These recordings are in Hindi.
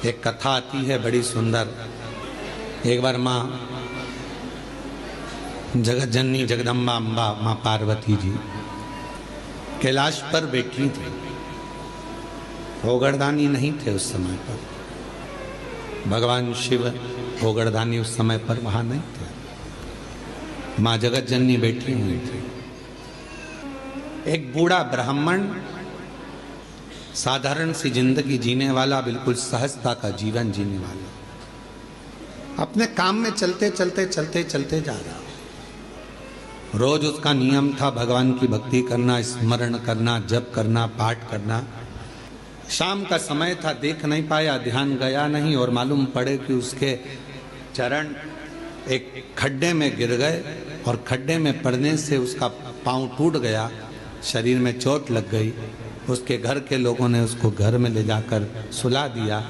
एक कथा आती है बड़ी सुंदर। एक बार माँ जगत जननी जगदम्बा अम्बा माँ पार्वती जी कैलाश पर बैठी थी। भोगरदानी नहीं थे उस समय पर, भगवान शिव भोगरदानी उस समय पर वहां नहीं थे। माँ जगत जननी बैठी हुई थी। एक बूढ़ा ब्राह्मण साधारण सी जिंदगी जीने वाला, बिल्कुल सहजता का जीवन जीने वाला, अपने काम में चलते चलते चलते चलते जा रहा। रोज उसका नियम था भगवान की भक्ति करना, स्मरण करना, जप करना, पाठ करना। शाम का समय था, देख नहीं पाया, ध्यान गया नहीं और मालूम पड़े कि उसके चरण एक खड्डे में गिर गए और खड्डे में पड़ने से उसका पांव टूट गया, शरीर में चोट लग गई। उसके घर के लोगों ने उसको घर में ले जाकर सुला दिया।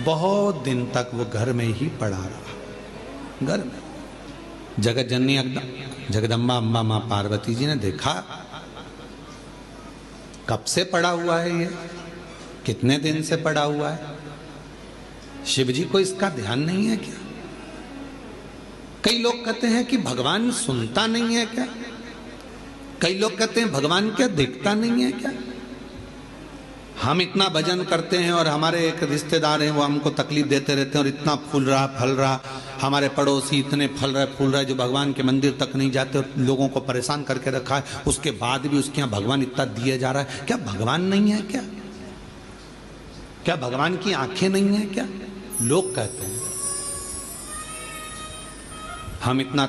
बहुत दिन तक वो घर में ही पड़ा रहा। घर में जगत जननी जगदम्बा अम्बा माँ पार्वती जी ने देखा, कब से पड़ा हुआ है ये, कितने दिन से पड़ा हुआ है, शिव जी को इसका ध्यान नहीं है क्या? कई लोग कहते हैं कि भगवान सुनता नहीं है क्या? कई लोग कहते हैं भगवान क्या देखता नहीं है क्या? हम इतना भजन करते हैं और हमारे एक रिश्तेदार हैं, वो हमको तकलीफ देते रहते हैं और इतना फूल रहा फल रहा, हमारे पड़ोसी इतने फल रहे फूल रहे जो भगवान के मंदिर तक नहीं जाते और लोगों को परेशान करके रखा है। उसके बाद भी उसके यहाँ भगवान इतना दिए जा रहा है। क्या भगवान नहीं है क्या? क्या भगवान की आंखें नहीं है क्या? लोग कहते हैं। हम इतना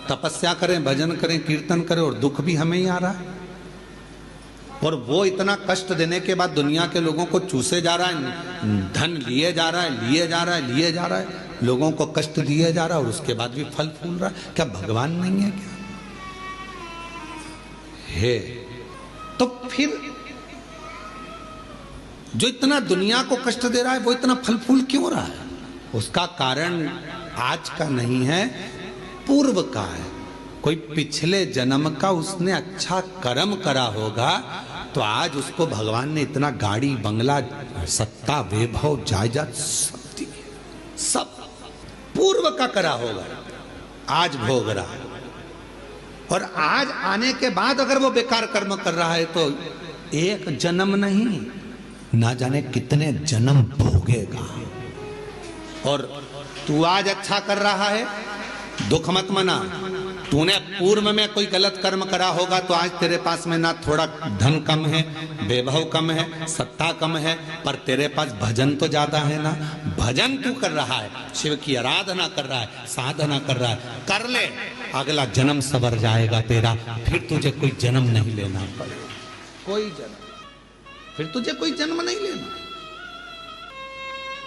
तपस्या करें, भजन करें, कीर्तन करें और दुख भी हमें ही आ रहा है। और वो इतना कष्ट देने के बाद दुनिया के लोगों को चूसे जा रहा है, धन लिए जा रहा है, लिए जा रहा है, लिए जा रहा है, लोगों को कष्ट दिए जा रहा है और उसके बाद भी फल फूल रहा है। क्या भगवान नहीं है क्या? है तो फिर जो इतना दुनिया को कष्ट दे रहा है वो इतना फल फूल क्यों रहा है? उसका कारण आज का नहीं है, पूर्व का है। कोई पिछले जन्म का उसने अच्छा कर्म करा होगा तो आज उसको भगवान ने इतना गाड़ी बंगला सत्ता वैभव जायदाद सब पूर्व का करा होगा, आज भोग रहा। और आज आने के बाद अगर वो बेकार कर्म कर रहा है तो एक जन्म नहीं, ना जाने कितने जन्म भोगेगा। और तू आज अच्छा कर रहा है, दुख मत मना। तूने पूर्व में कोई गलत कर्म करा होगा तो आज तेरे पास में ना थोड़ा धन कम है, वैभव कम है, सत्ता कम है, पर तेरे पास भजन तो ज्यादा है ना। भजन तू कर रहा है, शिव की आराधना कर रहा है, साधना कर रहा है, कर ले, अगला जन्म सवर जाएगा तेरा। फिर तुझे कोई जन्म नहीं लेना पड़ेगा, कोई जन्म, फिर तुझे कोई जन्म नहीं लेना।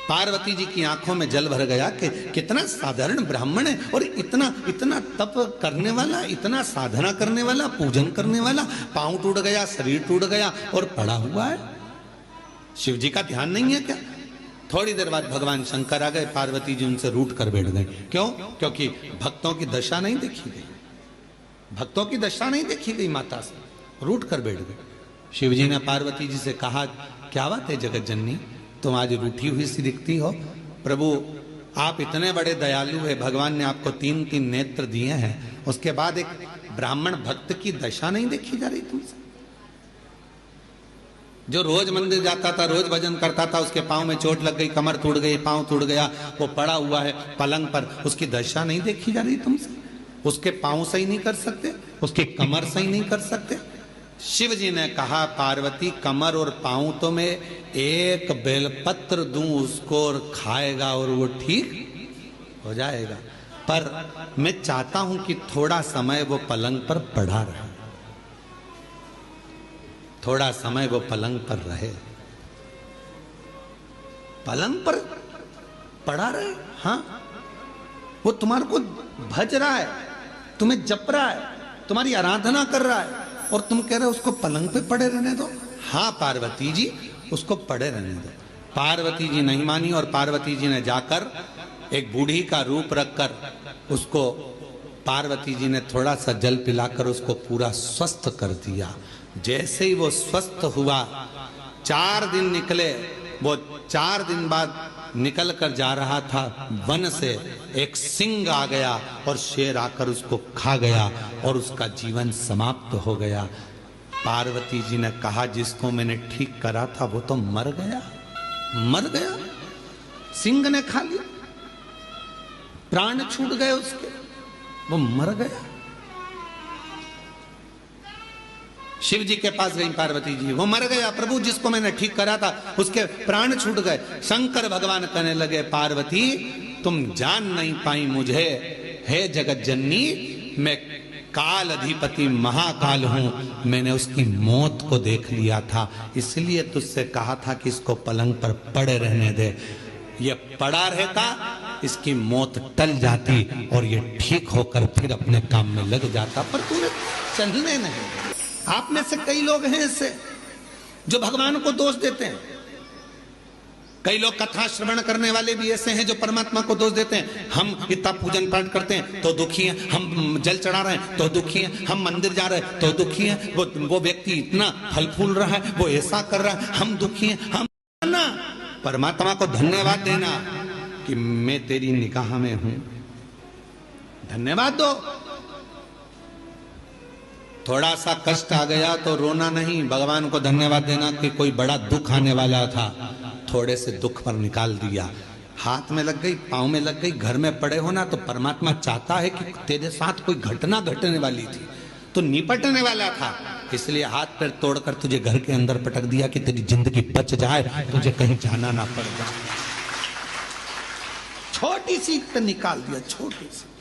पार्वती जी की आंखों में जल भर गया कि कितना साधारण ब्राह्मण है और इतना इतना तप करने वाला, इतना साधना करने वाला, पूजन करने वाला, पांव टूट गया, शरीर टूट गया और पड़ा हुआ है। शिव जी का ध्यान नहीं है क्या? थोड़ी देर बाद भगवान शंकर आ गए, पार्वती जी उनसे रूठ कर बैठ गए। क्यों? क्योंकि भक्तों की दशा नहीं देखी गई, भक्तों की दशा नहीं देखी गई, माता से रूठ कर बैठ गए। शिव जी ने पार्वती जी से कहा, क्या बात है जगत जननी, तुम आज रूठी हुई सी दिखती हो? प्रभु आप इतने बड़े दयालु है, भगवान ने आपको 3-3 नेत्र दिए हैं, उसके बाद एक ब्राह्मण भक्त की दशा नहीं देखी जा रही तुमसे? जो रोज मंदिर जाता था, रोज भजन करता था, उसके पांव में चोट लग गई, कमर टूट गई, पांव टूट गया, वो पड़ा हुआ है पलंग पर, उसकी दशा नहीं देखी जा रही तुमसे? उसके पांव सही नहीं कर सकते, उसकी कमर सही नहीं कर सकते? शिव जी ने कहा, पार्वती कमर और पांव तो मैं एक बेलपत्र दूं उसको और खाएगा और वो ठीक हो जाएगा, पर मैं चाहता हूं कि थोड़ा समय वो पलंग पर पड़ा रहे, थोड़ा समय वो पलंग पर रहे, पलंग पर पड़ा रहे। हाँ, वो तुम्हारे को भज रहा है, तुम्हें जप रहा है, तुम्हारी आराधना कर रहा है और तुम कह रहे हो उसको पलंग पे पड़े रहने दो। हाँ पार्वती जी, उसको पड़े रहने दो। पार्वती जी नहीं मानी और पार्वती जी ने जाकर एक बूढ़ी का रूप रखकर उसको, पार्वती जी ने थोड़ा सा जल पिलाकर उसको पूरा स्वस्थ कर दिया। जैसे ही वो स्वस्थ हुआ, 4 दिन निकले, वो 4 दिन बाद निकल कर जा रहा था, वन से एक सिंह आ गया और शेर आकर उसको खा गया और उसका जीवन समाप्त हो गया। पार्वती जी ने कहा, जिसको मैंने ठीक करा था वो तो मर गया, मर गया, सिंह ने खा लिया, प्राण छूट गए उसके, वो मर गया। शिव जी के पास गई पार्वती जी, वो मर गया प्रभु, जिसको मैंने ठीक करा था उसके प्राण छूट गए। शंकर भगवान कहने लगे, पार्वती तुम जान नहीं पाई मुझे, हे जगत जननी, मैं काल अधिपति महाकाल हूं, मैंने उसकी मौत को देख लिया था, इसलिए तुझसे कहा था कि इसको पलंग पर पड़े रहने दे। ये पड़ा रहता, इसकी मौत टल जाती और ये ठीक होकर फिर अपने काम में लग जाता, पर तूने चलने नहीं। आप में से कई लोग हैं ऐसे जो भगवान को दोष देते हैं। कई लोग कथा श्रवण करने वाले भी ऐसे हैं जो परमात्मा को दोष देते हैं। हम इतना पूजन पाठ करते हैं तो दुखी हैं, हम जल चढ़ा रहे हैं तो दुखी हैं, हम मंदिर जा रहे हैं तो दुखी हैं, वो व्यक्ति इतना फल फूल रहा है, वो ऐसा कर रहा है, हम दुखी हैं। हम ना परमात्मा को धन्यवाद देना कि मैं तेरी निगाह में हूं, धन्यवाद दो। थोड़ा सा कष्ट आ गया तो रोना नहीं, भगवान को धन्यवाद देना कि कोई बड़ा दुख आने वाला था, थोड़े से दुख पर निकाल दिया। हाथ में लग गई, पांव में लग गई, घर में पड़े हो ना, तो परमात्मा चाहता है कि तेरे साथ कोई घटना घटने वाली थी तो निपटने वाला था, इसलिए हाथ पैर तोड़कर तुझे घर के अंदर पटक दिया कि तेरी जिंदगी बच जाए, तुझे कहीं जाना ना पड़ जाए। छोटी सी निकाल दिया, छोटी सी।